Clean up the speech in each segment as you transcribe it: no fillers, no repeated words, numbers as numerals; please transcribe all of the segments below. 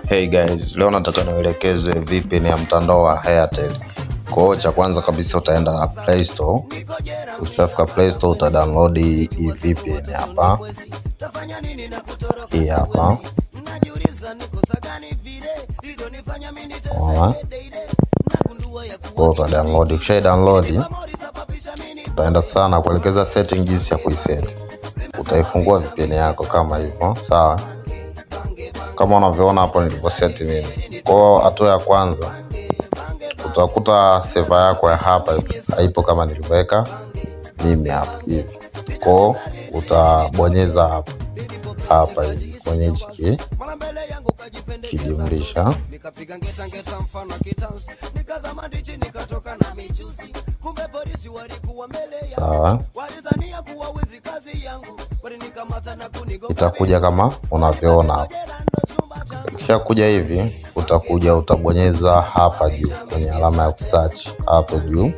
Hey guys, leo nataka nielekeze VPN ya mtandao wa Airtel. Kwa hiyo cha kwanza kabisa utaenda Play Store. Ukishafika Play Store utadownload hii VPN hapa. Hii hapa. Kwa utadownload, ukisha download utaenda sana kuelekeza setting jinsi ya kuiset. Utaifungua VPN yako kama hivyo, sawa? Kama unavyoona hapo nilivyoset mimi. Kwa hatua ya kwanza utakuta server yako ya hapa haipo kama nilivyoweka mimi hapa hivi. Kwa utabonyeza hapa hivi kwenye hiki kijumlisha. Sawa. Itakuja kama unavyoona hapa. Kisha kuja hivi utabonyeza hapa juu kwenye alama ya search hapo juu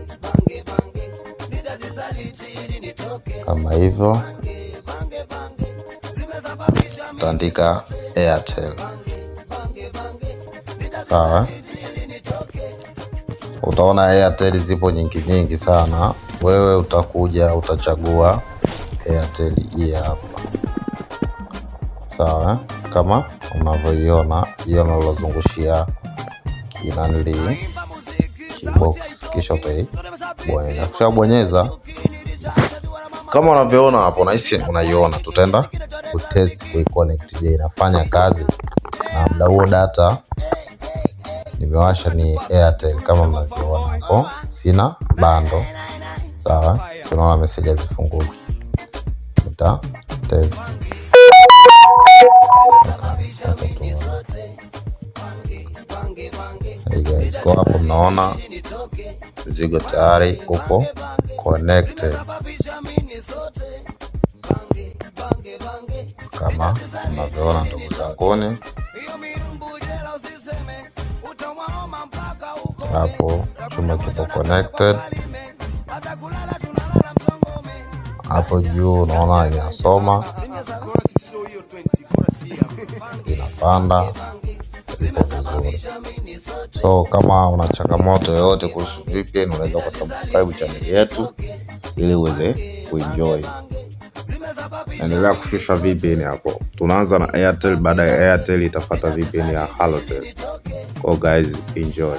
kama hivyo, utaandika Airtel. Sawa. Utaona Airtel zipo nyingi sana. Wewe utakuja utachagua Airtel hii hapa. Sawa, kama unavyoiona hiyo nalozungushia kinanili box, kisha utaibonyeza. Ukishabonyeza kama unavyoona hapo, nahisi unaiona, tutaenda kutest kuiconnect, je inafanya kazi. Na muda huo data nimewasha ni Airtel kama mnavyoona hapo, sina bando. Sawa, tunaona message hazifunguki. Nita test. Hey guys, kwa hapo mnaona mzigo tayari upo connected kama unavyoona ndugu zanguni. Hapo chuma kipo connected. Hapo juu unaona inasoma, inapanda, ipo vizuri. So kama una changamoto yoyote kuhusu VPN, unaweza kusubscribe channel yetu ili uweze kuenjoy. Endelea kushusha VPN hapo. Tunaanza na Airtel, baada ya Airtel itafuata VPN ya Halotel. So guys, enjoy.